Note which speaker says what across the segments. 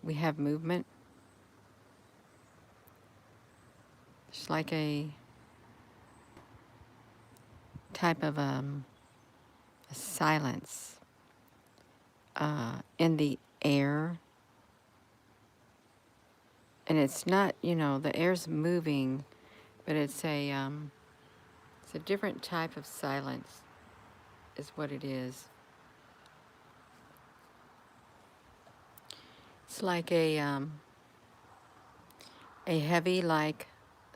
Speaker 1: We have movement. It's like a type of a silence in the air. And it's not, the air's moving, but it's a different type of silence is what it is. It's like a heavy, like,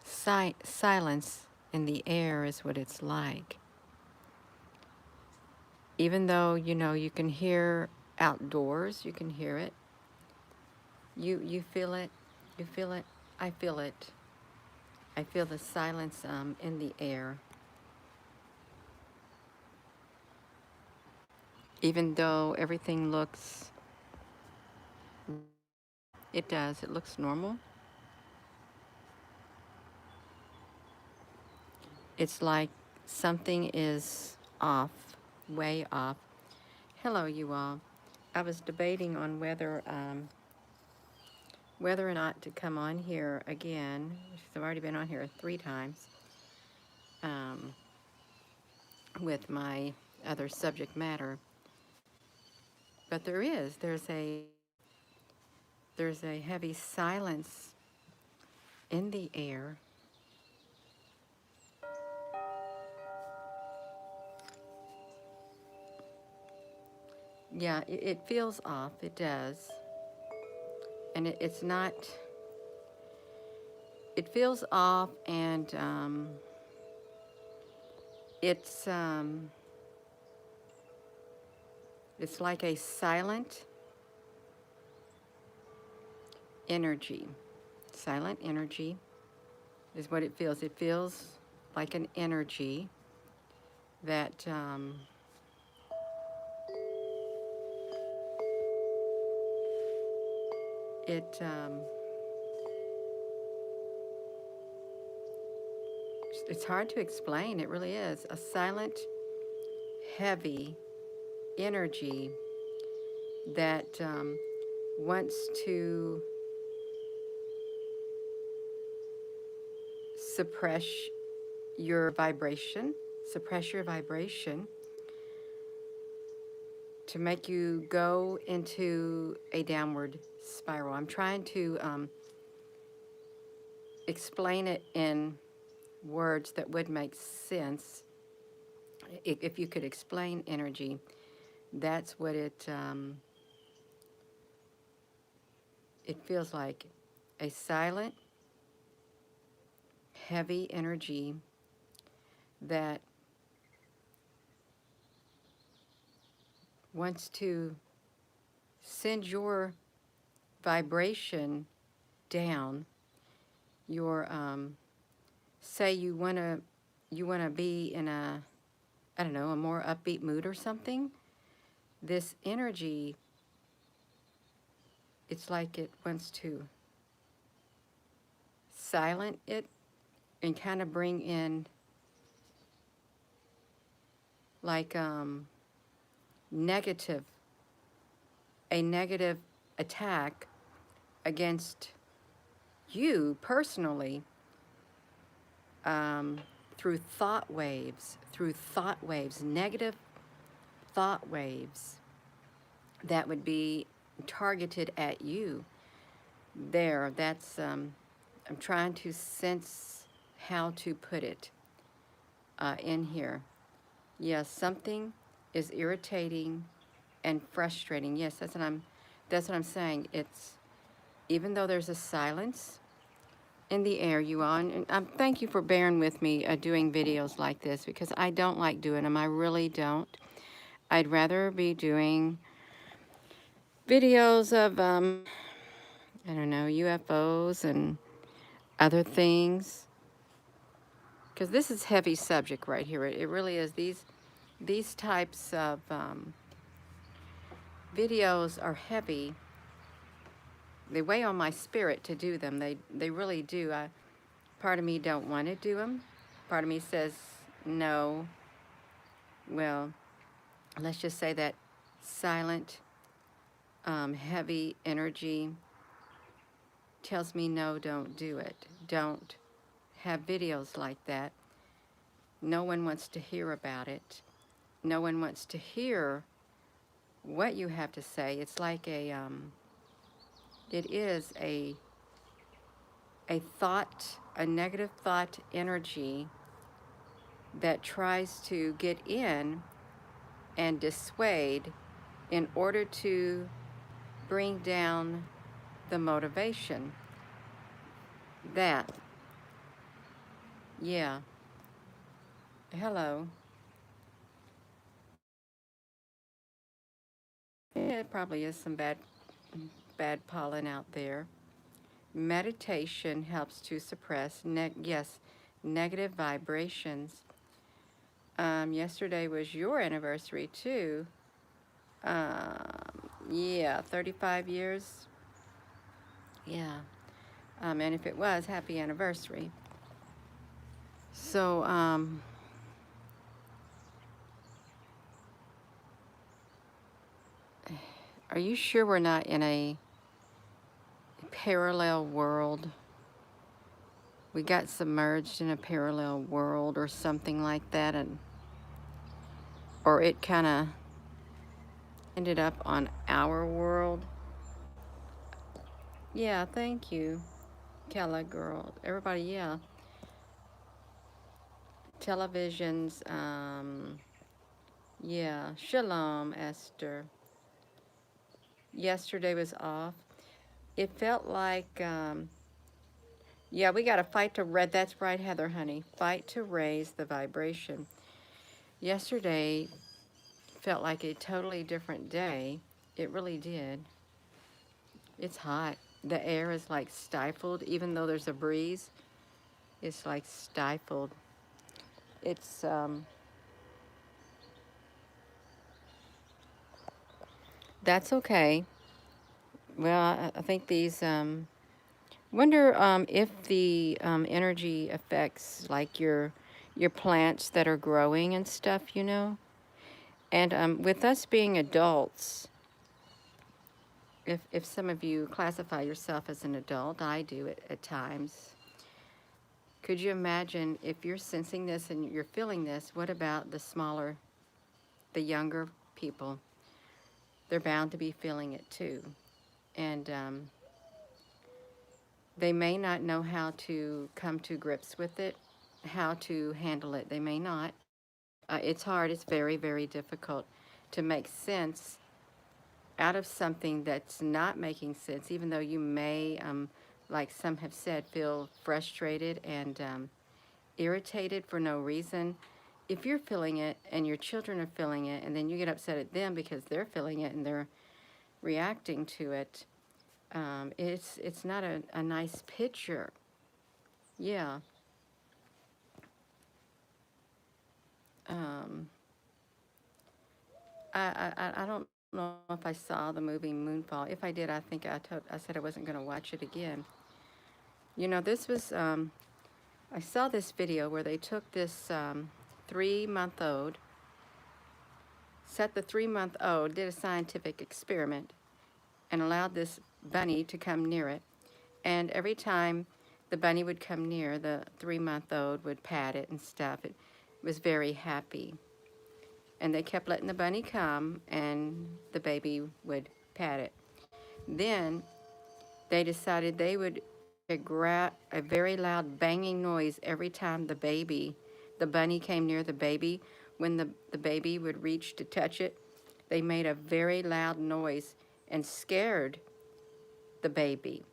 Speaker 1: silence in the air is what it's like. Even though, you can hear outdoors, you can hear it. You feel it. You feel it. I feel it. I feel the silence in the air. Even though everything looks, it does, it looks normal. It's like something is off, way off. Hello, you all. I was debating on whether or not to come on here again, because I've already been on here 3 times um, with my other subject matter. But there's a heavy silence in the air. Yeah, it feels off. It does. And it's not, it feels off, and it's, um, it's like a silent energy. Silent energy is what it feels. It feels like an energy that it it's hard to explain. It really is a silent, heavy energy that wants to suppress your vibration, suppress your vibration to make you go into a downward spiral. I'm trying to explain it in words that would make sense. If you could explain energy, that's what it feels like, a silent, heavy energy that wants to send your vibration down. Your say you wanna be in a, I don't know, a more upbeat mood or something. This energy, it's like it wants to silent it and kind of bring in like negative, a negative attack against you personally, um, through thought waves, negative thought waves that would be targeted at you. That's, I'm trying to sense how to put it in here. Yes, something is irritating and frustrating. Yes, that's what I'm saying. It's, even though there's a silence in the air, you all, and thank you for bearing with me doing videos like this, because I don't like doing them. I really don't. I'd rather be doing videos of, I don't know, UFOs and other things, because this is heavy subject right here. It really is. These types of videos are heavy. They weigh on my spirit to do them. They really do. Part of me don't want to do them. Part of me says no. Well, let's just say that silent, heavy energy tells me, no, don't do it. Don't have videos like that. No one wants to hear about it. No one wants to hear what you have to say. It's like it is a thought, a negative thought energy that tries to get in and dissuade in order to bring down the motivation. That, yeah. Hello. Yeah, it probably is some bad pollen out there. Meditation helps to suppress, yes, negative vibrations. Yesterday was your anniversary too. Yeah, 35 years. Yeah. And if it was, happy anniversary. So, are you sure we're not in a parallel world? We got submerged in a parallel world or something like that, and or it kind of ended up on our world. Yeah, thank you, Kella girl. Everybody, yeah. Televisions, yeah. Shalom, Esther. Yesterday was off. It felt like, yeah, we got to fight to red. That's right, Heather, honey. Fight to raise the vibration. Yesterday felt like a totally different day. It really did. It's hot. The air is like stifled, even though there's a breeze. It's like stifled. It's that's okay. Well, I think these wonder if the energy affects like your plants that are growing and stuff, you know. And with us being adults, if some of you classify yourself as an adult, I do it at times. Could you imagine if you're sensing this and you're feeling this? What about the smaller, the younger people? They're bound to be feeling it too, and they may not know how to come to grips with it, how to handle it. They may not. It's hard. It's very, very difficult to make sense out of something that's not making sense, even though you may, like some have said, feel frustrated and irritated for no reason. If you're feeling it and your children are feeling it, and then you get upset at them because they're feeling it and they're reacting to it, it's not a nice picture. Yeah. Um, I don't know if I saw the movie Moonfall. If I did, I think I said I wasn't going to watch it again. You know, this was, I saw this video where they took this 3-month-old, set the 3-month-old, did a scientific experiment, and allowed this bunny to come near it. And every time the bunny would come near, the 3-month-old would pat it and stuff. It was very happy. And they kept letting the bunny come, and the baby would pat it. Then they decided they would make a very loud banging noise every time the bunny came near the baby. When the baby would reach to touch it, they made a very loud noise and scared the baby.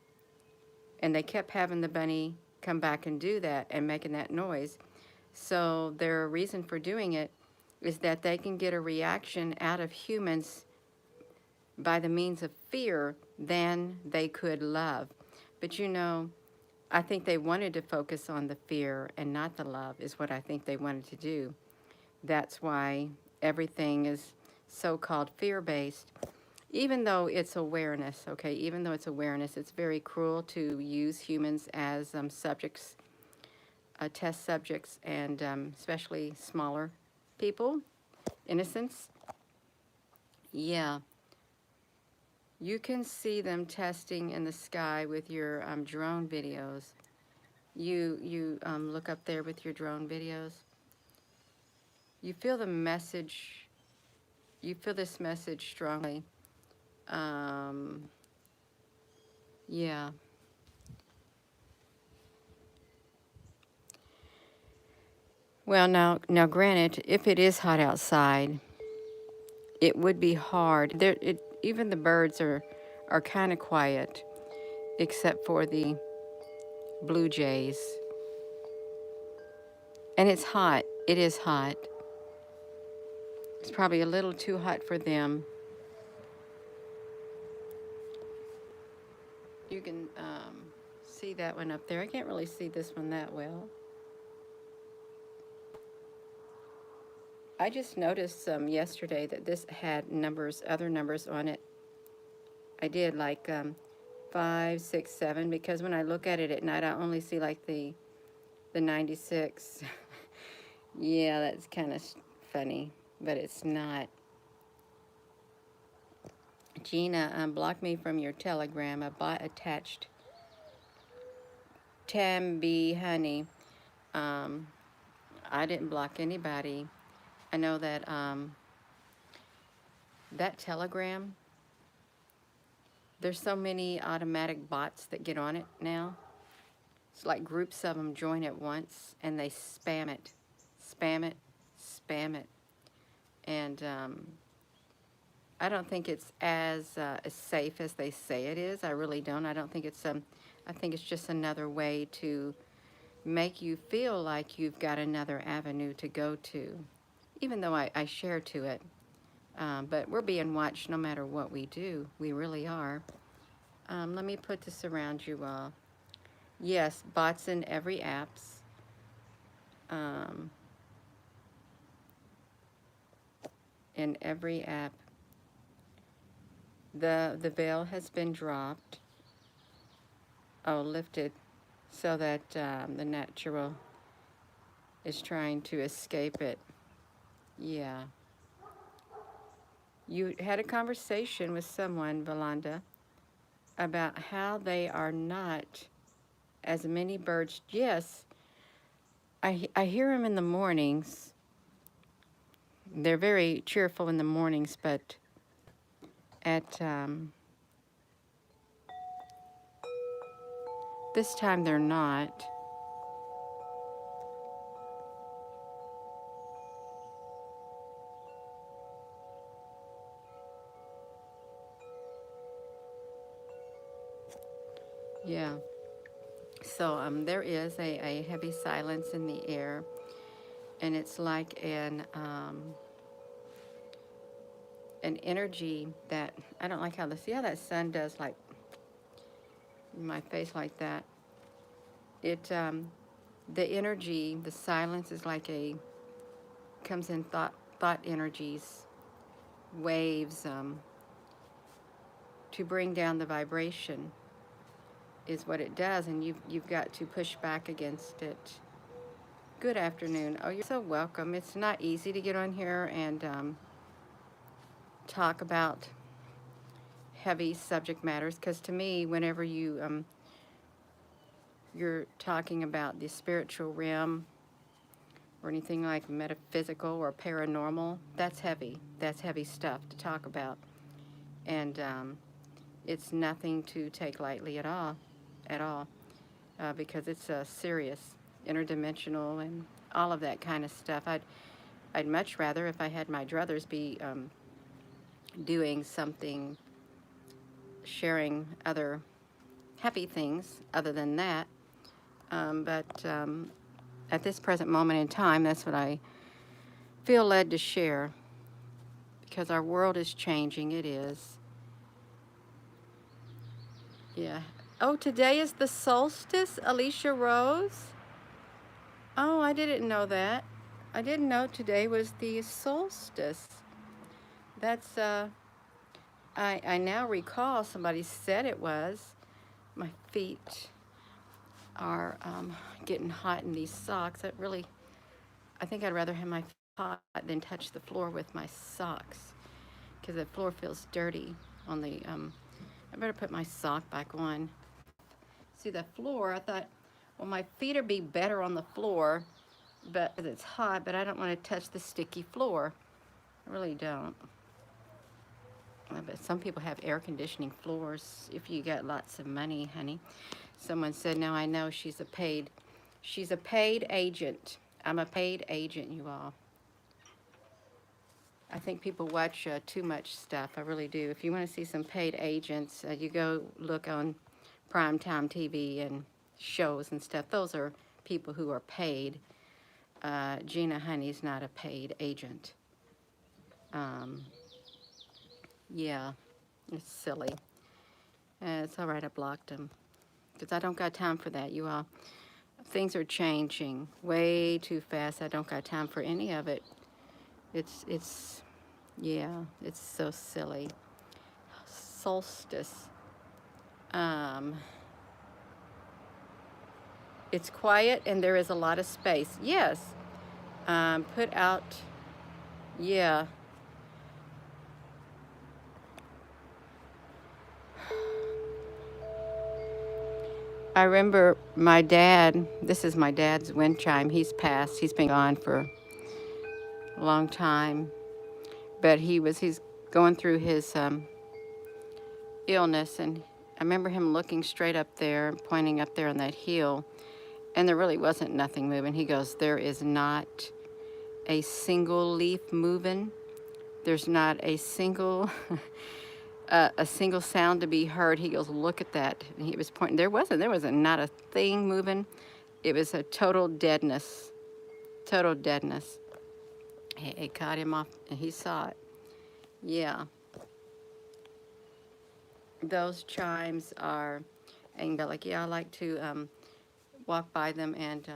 Speaker 1: And they kept having the bunny come back and do that and making that noise. So their reason for doing it is that they can get a reaction out of humans by the means of fear than they could love. But you know, I think they wanted to focus on the fear and not the love, is what I think they wanted to do. That's why everything is so-called fear-based. Even though it's awareness, okay, even though it's awareness, it's very cruel to use humans as subjects, test subjects, and especially smaller people, innocents. Yeah, You can see them testing in the sky with your drone videos. You look up there with your drone videos. You feel the message. You feel this message strongly. Um, yeah. Well, now, granted, if it is hot outside, it would be hard. Even the birds are kind of quiet, except for the blue jays. And it's hot. It is hot. It's probably a little too hot for them. You can see that one up there. I can't really see this one that well. I just noticed yesterday that this had other numbers on it. I did like 5, 6, 7, because when I look at it at night, I only see like the 96. Yeah, that's kind of funny, but it's not. Gina, block me from your Telegram. A bot attached. Tamby, honey. Um, I didn't block anybody. I know that that Telegram, there's so many automatic bots that get on it now. It's like groups of them join at once and they spam it, spam it, spam it. And I don't think it's as safe as they say it is. I really don't. I don't think it's I think it's just another way to make you feel like you've got another avenue to go to, even though I share to it. But we're being watched no matter what we do. We really are. Let me put this around you all. Yes, bots in every apps. Um, in every app. The veil has been dropped. Oh, lifted, so that the natural is trying to escape it. Yeah. You had a conversation with someone, Valanda, about how they are not as many birds. Yes, I hear them in the mornings. They're very cheerful in the mornings, but at this time they're not. Yeah. So there is a heavy silence in the air, and it's like an energy that I don't like how see how that sun does like my face like that. It the energy, the silence is like comes in thought energies, waves to bring down the vibration is what it does, and you've got to push back against it. Good afternoon. Oh, you're so welcome. It's not easy to get on here and talk about heavy subject matters, because to me, whenever you're talking about the spiritual realm or anything like metaphysical or paranormal, that's heavy. That's heavy stuff to talk about, and it's nothing to take lightly at all, because it's serious, interdimensional, and all of that kind of stuff. I'd much rather, if I had my druthers, be doing something, sharing other happy things other than that. But at this present moment in time, that's what I feel led to share, because our world is changing. It is. Yeah. Oh, today is the solstice, Alicia Rose? Oh, I didn't know that. I didn't know today was the solstice. That's, I now recall somebody said it was. My feet are getting hot in these socks. I think I'd rather have my feet hot than touch the floor with my socks, because the floor feels dirty on the I better put my sock back on. See, the floor, I thought, well, my feet would be better on the floor, but it's hot, but I don't want to touch the sticky floor. I really don't. But some people have air conditioning floors if you got lots of money, honey. Someone said, now I know she's a paid agent. I'm a paid agent, you all. I think people watch too much stuff. I really do. If you want to see some paid agents, you go look on primetime TV and shows and stuff. Those are people who are paid. Gina Honey's not a paid agent. Yeah, it's silly. It's all right, I blocked them because I don't got time for that, you all. Things are changing way too fast. I don't got time for any of it. Yeah, it's so silly. Solstice. It's quiet and there is a lot of space. Yes. Put out, yeah. I remember my dad, this is my dad's wind chime. He's passed. He's been gone for a long time. But he's going through his illness, and I remember him looking straight up there, pointing up there on that hill, and there really wasn't nothing moving. He goes, there is not a single leaf moving. There's not a single a single sound to be heard. He goes, look at that. And he was pointing. There wasn't not a thing moving. It was a total deadness. Total deadness. It caught him off, and he saw it. Yeah. Those chimes are, and go like, yeah, I like to walk by them and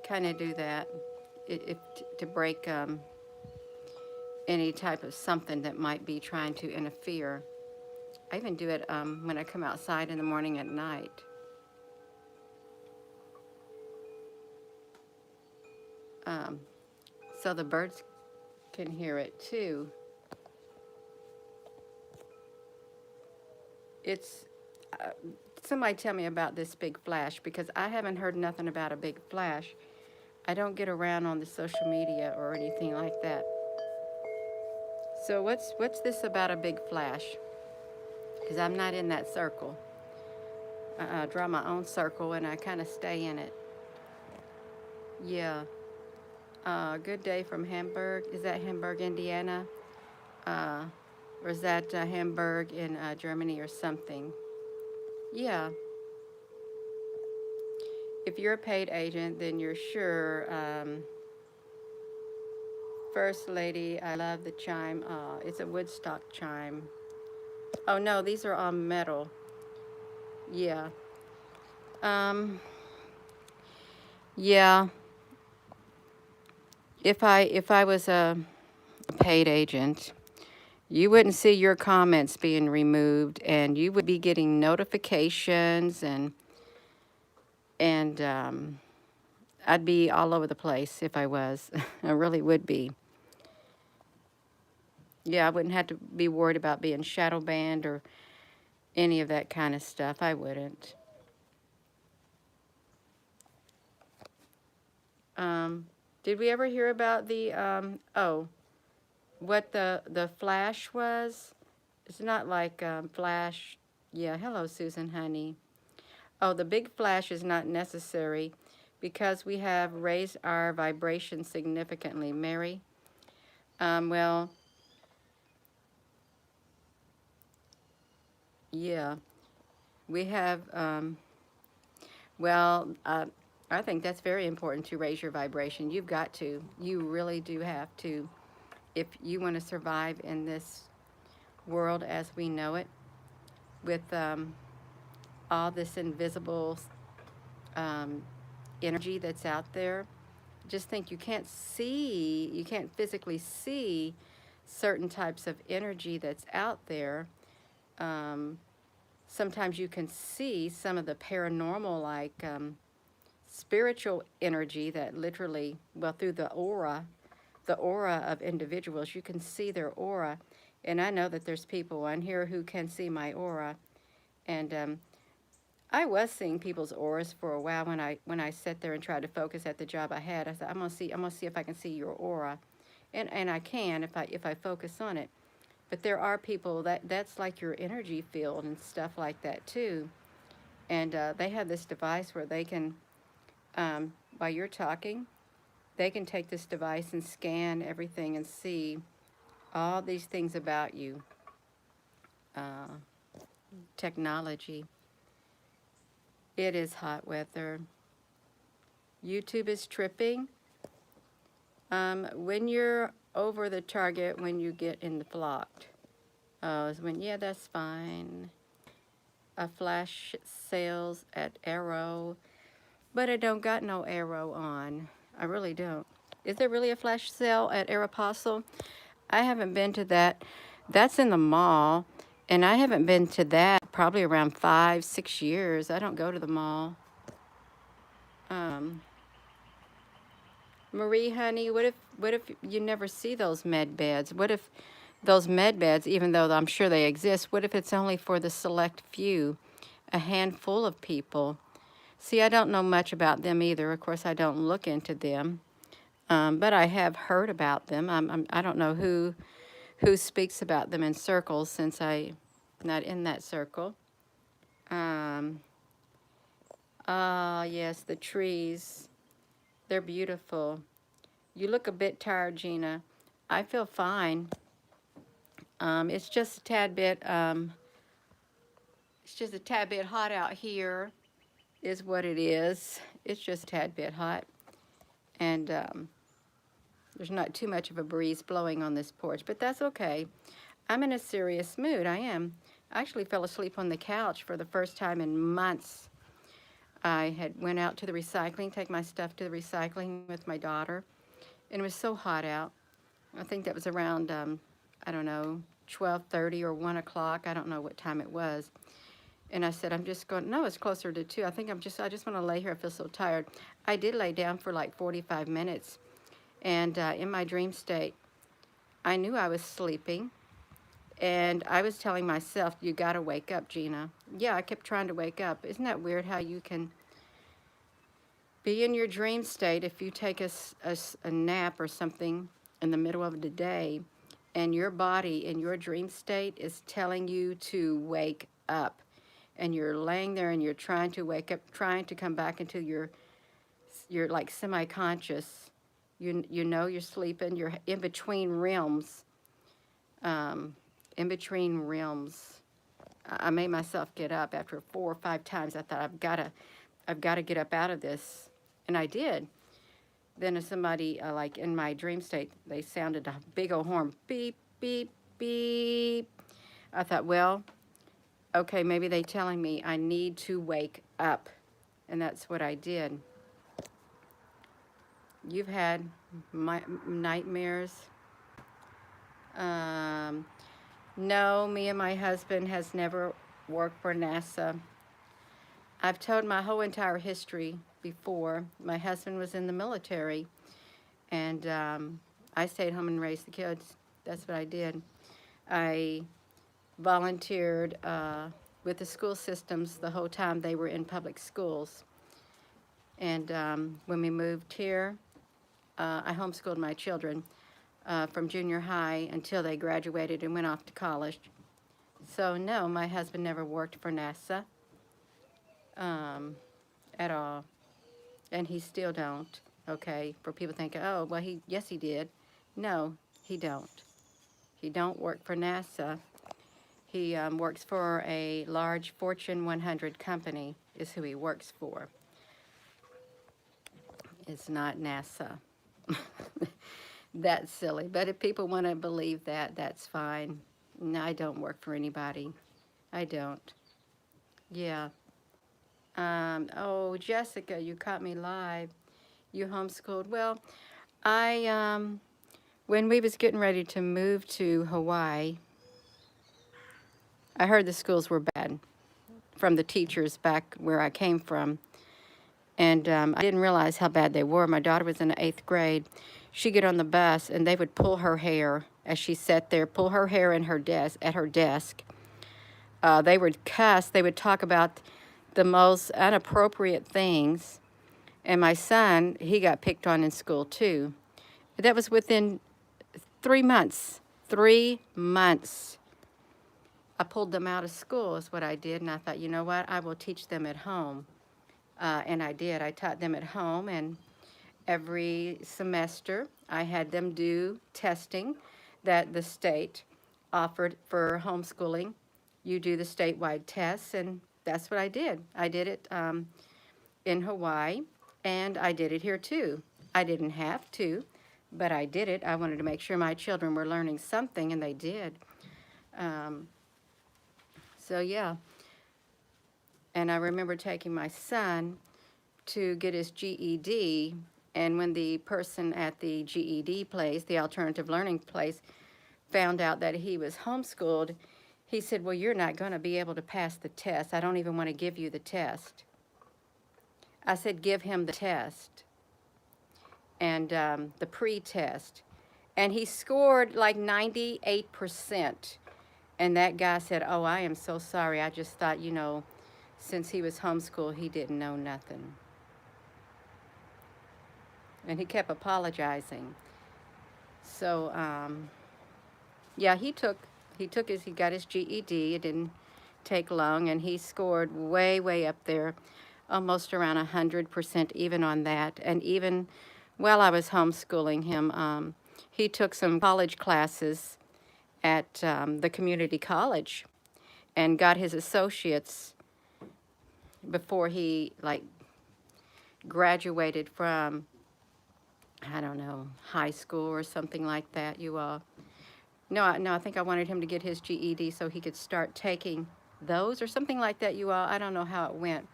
Speaker 1: kind of do that, to break any type of something that might be trying to interfere. I even do it when I come outside in the morning at night. So the birds can hear it too. It's somebody tell me about this big flash, because I haven't heard nothing about a big flash. I don't get around on the social media or anything like that. So what's this about a big flash? Because I'm not in that circle. I draw my own circle and I kind of stay in it. Yeah. Good day from Hamburg. Is that Hamburg, Indiana? Or is that Hamburg in Germany or something? Yeah. If you're a paid agent, then you're sure. First lady, I love the chime. It's a Woodstock chime. Oh no, these are all metal. Yeah. Yeah. If I was a paid agent, you wouldn't see your comments being removed, and you would be getting notifications, and I'd be all over the place if I was. I really would be. Yeah, I wouldn't have to be worried about being shadow banned or any of that kind of stuff. I wouldn't. Did we ever hear about the what the flash was? It's not like flash. Yeah, hello, Susan, honey. Oh, the big flash is not necessary because we have raised our vibration significantly, Mary. Well, yeah, we have, well, I think that's very important to raise your vibration. You've got to. You really do have to. If you want to survive in this world as we know it, with all this invisible energy that's out there, just think you can't physically see certain types of energy that's out there. Sometimes you can see some of the paranormal, like spiritual energy that literally, well, through the aura of individuals, you can see their aura, And I know that there's people on here who can see my aura. And I was seeing people's auras for a while when I sat there and tried to focus at the job I had. I said, I'm gonna see if I can see your aura. And I can if I focus on it. But there are people that's like your energy field and stuff like that too. And they have this device where they can, while you're talking, they can take this device and scan everything and see all these things about you. Uh, Technology. It is hot weather. YouTube is tripping. When you're over the target, when you get in the blocked. Oh, is when, yeah, that's fine. A flash sales at Arrow, but I don't got no Arrow on. I really don't. Is there really a flash sale at Aeropostale? I haven't been to that. That's in the mall, and I haven't been to that probably around 5, 6 years. I don't go to the mall. Um, Marie, honey, what if you never see those med beds? What if those med beds, even though I'm sure they exist, what if it's only for the select few, a handful of people? See, I don't know much about them either. Of course, I don't look into them, but I have heard about them. I don't know who speaks about them in circles since I'm not in that circle. Um, yes, the trees. They're beautiful. You look a bit tired, Gina. I feel fine. It's just a tad bit, it's just a tad bit hot out here is what it is. It's just a tad bit hot. And there's not too much of a breeze blowing on this porch, but that's okay. I'm in a serious mood. I am. I actually fell asleep on the couch for the first time in months. I had went out to the recycling, take my stuff to the recycling with my daughter, and it was so hot out. I think that was around, I don't know, 12:30 or 1 o'clock. I don't know what time it was. And I said, I'm just going, no, it's closer to 2. I think I just want to lay here. I feel so tired. I did lay down for like 45 minutes. And in my dream state, I knew I was sleeping. And I was telling myself, you got to wake up, Gina. Yeah, I kept trying to wake up. Isn't that weird how you can be in your dream state if you take a nap or something in the middle of the day, and your body in your dream state is telling you to wake up. And you're laying there and you're trying to wake up, trying to come back into you're like semi-conscious. You know you're sleeping. You're in between realms. In between realms. I made myself get up after 4 or 5 times. I thought I've got to get up out of this, and I did. Then somebody like in my dream state, they sounded a big old horn, beep beep beep. I thought, well, okay, maybe they're telling me I need to wake up, and that's what I did. You've had nightmares? No, me and my husband has never worked for NASA. I've told my whole entire history before. My husband was in the military, and I stayed home and raised the kids. That's what I did. I volunteered with the school systems the whole time they were in public schools. And when we moved here, I homeschooled my children from junior high until they graduated and went off to college. So no, my husband never worked for NASA at all. And he still don't, okay? For people thinking, oh, well, yes, he did. No, he don't. He don't work for NASA. He works for a large Fortune 100 company is who he works for. It's not NASA. That's silly. But if people want to believe that, that's fine. No, I don't work for anybody. I don't. Yeah. Oh, Jessica, you caught me live. You homeschooled. Well, when we was getting ready to move to Hawaii, I heard the schools were bad from the teachers back where I came from. And I didn't realize how bad they were. My daughter was in the 8th grade. She'd get on the bus, and they would pull her hair as she sat there, pull her hair in her desk at her desk. They would cuss. They would talk about the most inappropriate things. And my son, he got picked on in school too. That was within 3 months. 3 months. I pulled them out of school is what I did, and I thought, you know what, I will teach them at home. And I did. I taught them at home, and every semester I had them do testing that the state offered for homeschooling. You do the statewide tests, and that's what I did. I did it in Hawaii, and I did it here too. I didn't have to, but I did it. I wanted to make sure my children were learning something, and they did. Um, so yeah, and I remember taking my son to get his GED, and when the person at the GED place, the alternative learning place, found out that he was homeschooled, he said, well, you're not going to be able to pass the test. I don't even want to give you the test. I said, give him the test and the pre-test. And he scored like 98%. And that guy said, oh, I am so sorry. I just thought, you know, since he was homeschooled, he didn't know nothing. And he kept apologizing. So, yeah, he got his GED. It didn't take long, and he scored way, way up there, almost around 100% even on that. And even while I was homeschooling him, he took some college classes at the community college and got his associates before he like graduated from, I don't know, high school or something like that. You all. No, I think I wanted him to get his GED so he could start taking those or something like that, you all. I don't know how it went.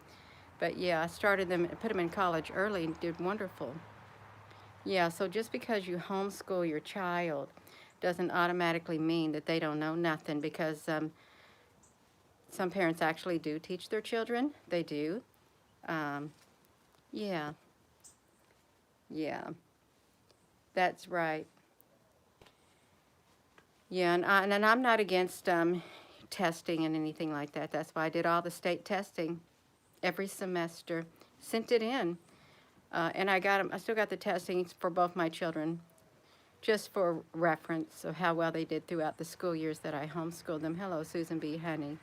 Speaker 1: But yeah, I started them, put them in college early and did wonderful. Yeah, so just because you homeschool your child doesn't automatically mean that they don't know nothing, because some parents actually do teach their children. They do. Um, yeah, yeah, that's right. Yeah, and I'm not against testing and anything like that. That's why I did all the state testing every semester, sent it in, and I got them. I still got the testing for both my children, just for reference of how well they did throughout the school years that I homeschooled them. Hello, Susan B. Honey.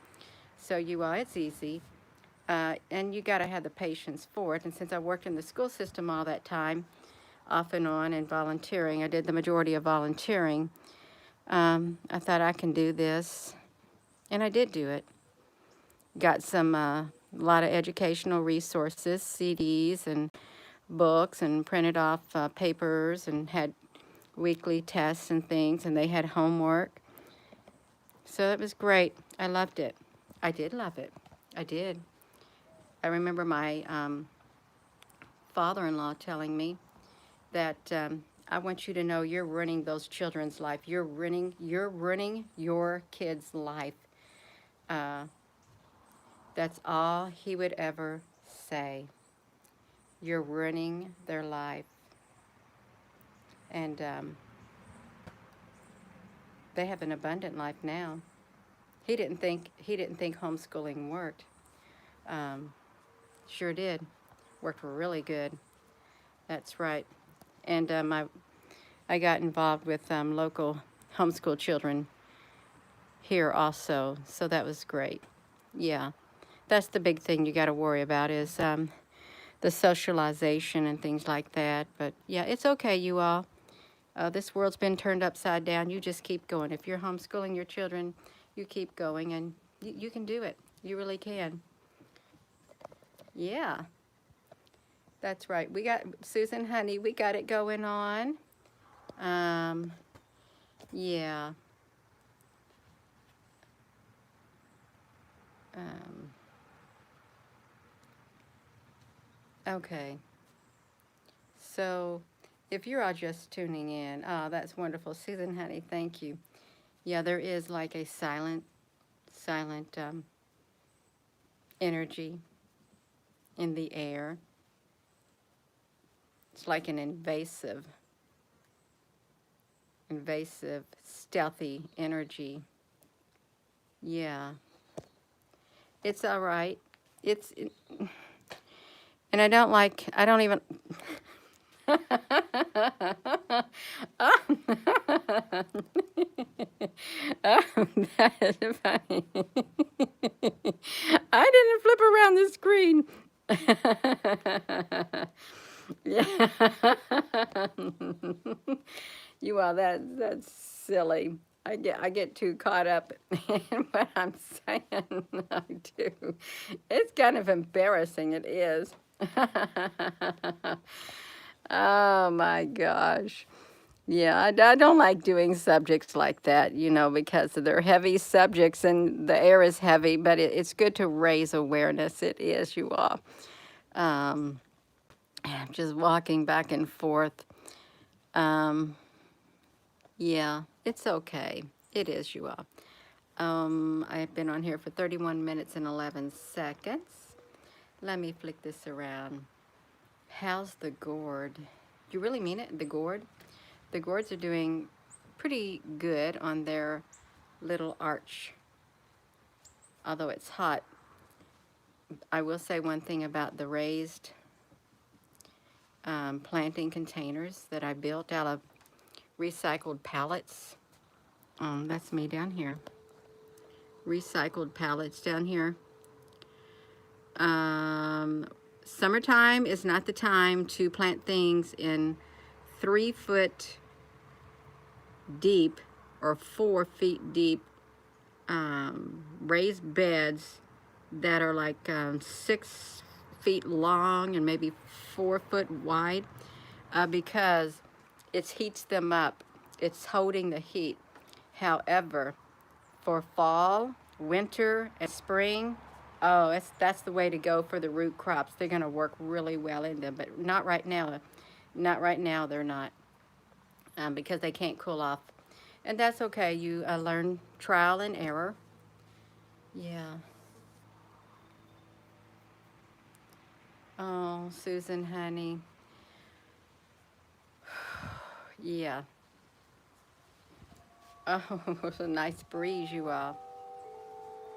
Speaker 1: So you all, it's easy, and you got to have the patience for it. And since I worked in the school system all that time, off and on, and volunteering, I did the majority of volunteering. I thought I can do this, and I did do it. Got some a lot of educational resources, CDs and books, and printed off papers, and had weekly tests and things, and they had homework. So it was great. I loved it. I did love it. I did. I remember my father-in-law telling me that I want you to know you're ruining those children's life. You're ruining your kid's life. That's all he would ever say. You're ruining their life. And they have an abundant life now. He didn't think homeschooling worked. Sure did. Worked really good. That's right. And I got involved with local homeschool children here also, so that was great. Yeah, that's the big thing you got to worry about is the socialization and things like that. But yeah, it's okay, you all. This world's been turned upside down. You just keep going. If you're homeschooling your children, you keep going, and you can do it. You really can. Yeah, that's right. We got, Susan, honey, we got it going on. Yeah. Um, okay. So if you're all just tuning in, oh, that's wonderful. Susan, honey, thank you. Yeah, there is like a silent energy in the air. It's like an invasive invasive, stealthy energy. Yeah, it's all right. It's, and I don't even. Oh, oh, that is funny. I didn't flip around the screen. Yeah. You are that's silly. I get too caught up in what I'm saying. I do. It's kind of embarrassing. It is. Oh my gosh. Yeah, I don't like doing subjects like that, because they're heavy subjects and the air is heavy, but it's good to raise awareness. It is, you all. Um, just walking back and forth. Um, yeah, it's okay. It is, you all. I've been on here for 31 minutes and 11 seconds. Let me flick this around. How's the gourd? You really mean it? The gourd? The gourds are doing pretty good on their little arch. Although it's hot, I will say one thing about the raised planting containers that I built out of recycled pallets. That's me down here. Recycled pallets down here. Summertime is not the time to plant things in 3 foot deep or 4 feet deep raised beds that are like 6 feet long and maybe 4 foot wide, because it heats them up. It's holding the heat. However, for fall, winter, and spring, oh, that's the way to go for the root crops. They're going to work really well in them, but not right now. Not right now, they're not, because they can't cool off. And that's okay. You learn trial and error. Yeah. Oh, Susan, honey. Yeah. Oh, it's a nice breeze, you all.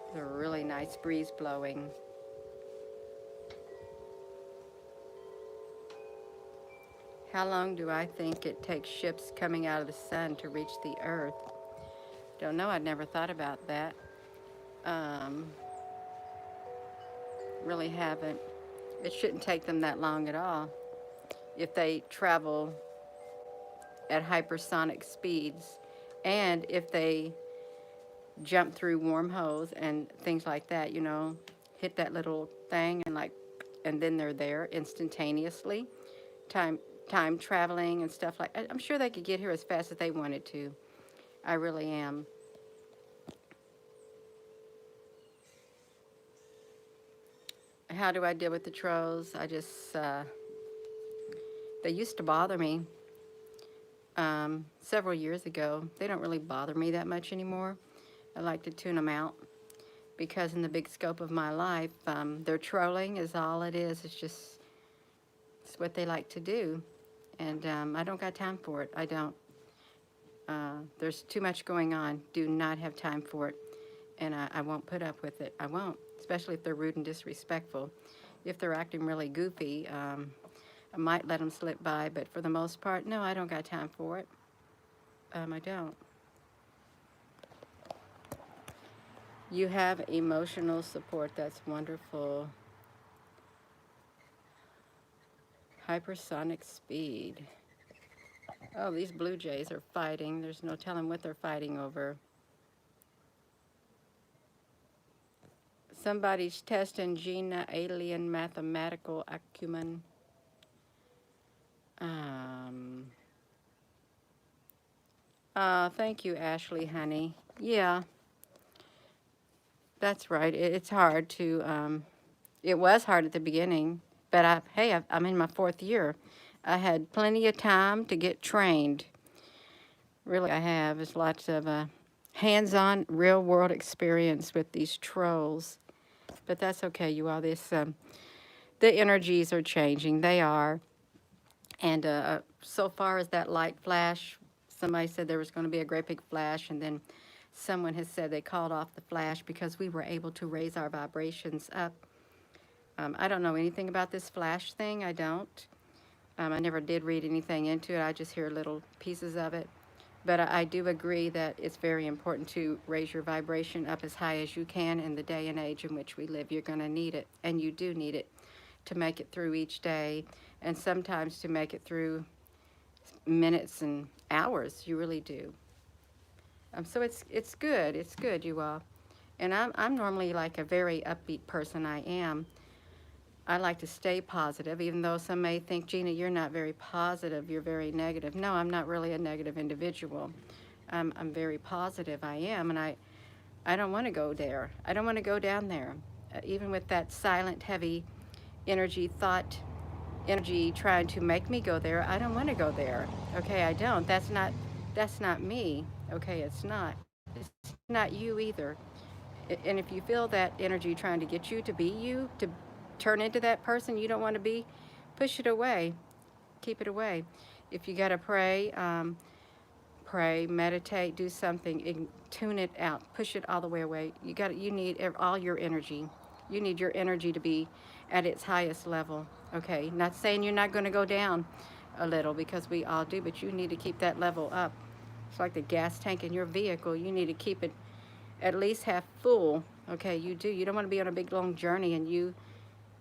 Speaker 1: It's a really nice breeze blowing. How long do I think it takes ships coming out of the sun to reach the earth? Don't know. I'd never thought about that. Um, really haven't. It shouldn't take them that long at all if they travel at hypersonic speeds, and if they jump through wormholes and things like that, hit that little thing and then they're there instantaneously. Time time traveling and stuff like. I'm sure they could get here as fast as they wanted to. I really am. How do I deal with the trolls? I just they used to bother me several years ago. They don't really bother me that much anymore. I like to tune them out because in the big scope of my life, their trolling is all it is. It's what they like to do, and I don't got time for it. I don't. There's too much going on. Do not have time for it, and I won't put up with it. I won't, especially if they're rude and disrespectful. If they're acting really goofy, I might let them slip by, but for the most part, no, I don't got time for it. I don't. You have emotional support. That's wonderful. Hypersonic speed. Oh, these blue jays are fighting. There's no telling what they're fighting over. Somebody's testing Gina alien mathematical acumen. Thank you, Ashley, honey. Yeah, that's right. It's hard to, it was hard at the beginning, but I'm in my 4th year. I had plenty of time to get trained. Really, I have. It's lots of hands-on, real-world experience with these trolls. But that's okay, you all. The energies are changing. They are. And so far as that light flash Somebody said there was going to be a great big flash, and then someone has said they called off the flash because we were able to raise our vibrations up. I don't know anything about this flash thing. I don't. I never did read anything into it. I just hear little pieces of it. But I do agree that it's very important to raise your vibration up as high as you can in the day and age in which we live. You're going to need it, and you do need it to make it through each day, and sometimes to make it through minutes and hours. You really do. So it's good. It's good, you all. And I'm normally like a very upbeat person. I am. I like to stay positive, even though some may think, Gina, you're not very positive, you're very negative. No, I'm not really a negative individual. I'm very positive, I am, and I don't want to go there. I don't want to go down there. Even with that silent, heavy energy, thought, energy trying to make me go there, I don't want to go there. Okay, I don't. That's not me. Okay, it's not. It's not you either. And if you feel that energy trying to get you to be you, to turn into that person you don't want to be, push it away. Keep it away. If you got to pray, pray, meditate, do something, tune it out, push it all the way away. You need all your energy. You need your energy to be at its highest level. Okay, not saying you're not going to go down a little, because we all do, but you need to keep that level up. It's like the gas tank in your vehicle. You need to keep it at least half full. Okay, you do. You don't want to be on a big long journey and you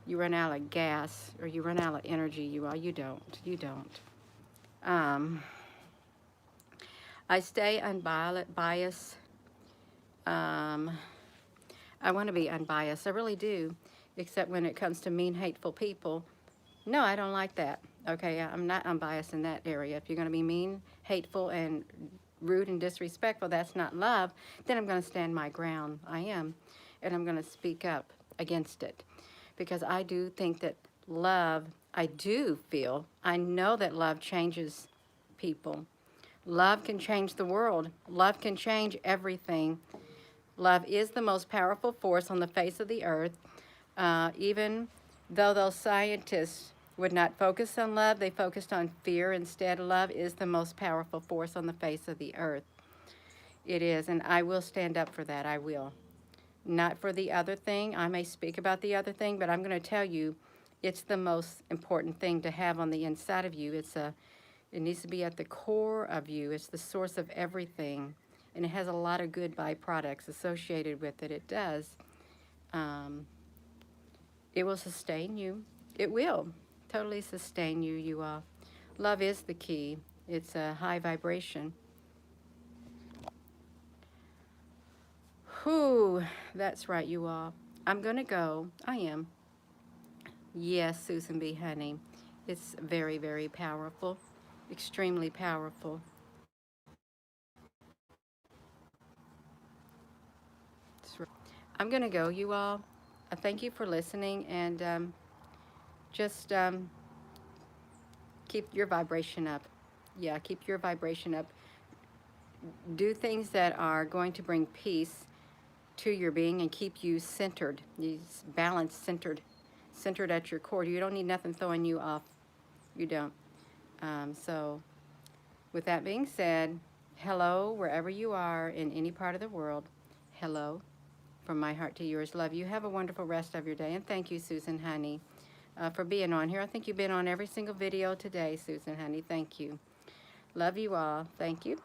Speaker 1: run out of gas, or you run out of energy. You don't. I stay unbiased. I want to be unbiased. I really do, except when it comes to mean, hateful people. No, I don't like that. Okay, I'm not unbiased in that area. If you're going to be mean, hateful, and rude and disrespectful, that's not love, then I'm going to stand my ground. I am. And I'm going to speak up against it. Because I do think that love, I know that love changes people. Love can change the world. Love can change everything. Love is the most powerful force on the face of the earth. Even though those scientists would not focus on love, they focused on fear instead. Love is the most powerful force on the face of the earth. It is, and I will stand up for that. I will. Not for the other thing. I may speak about the other thing, but I'm going to tell you it's the most important thing to have on the inside of you. It needs to be at the core of you. It's the source of everything, and it has a lot of good byproducts associated with it. It does. It will sustain you. It will totally sustain you, you all. Love is the key. It's a high vibration. Whew, that's right, you all. I'm going to go. I am. Yes, Susan B. Honey. It's very, very powerful. Extremely powerful. I'm going to go, you all. Thank you for listening, and just keep your vibration up. Yeah, keep your vibration up. Do things that are going to bring peace to your being and keep you centered. You balanced, centered at your core. You don't need nothing throwing you off. You don't. So with that being said, hello wherever you are in any part of the world. Hello from my heart to yours. Love you. Have a wonderful rest of your day. And thank you, Susan Honey, for being on here. I think you've been on every single video today, Susan Honey. Thank you. Love you all. Thank you.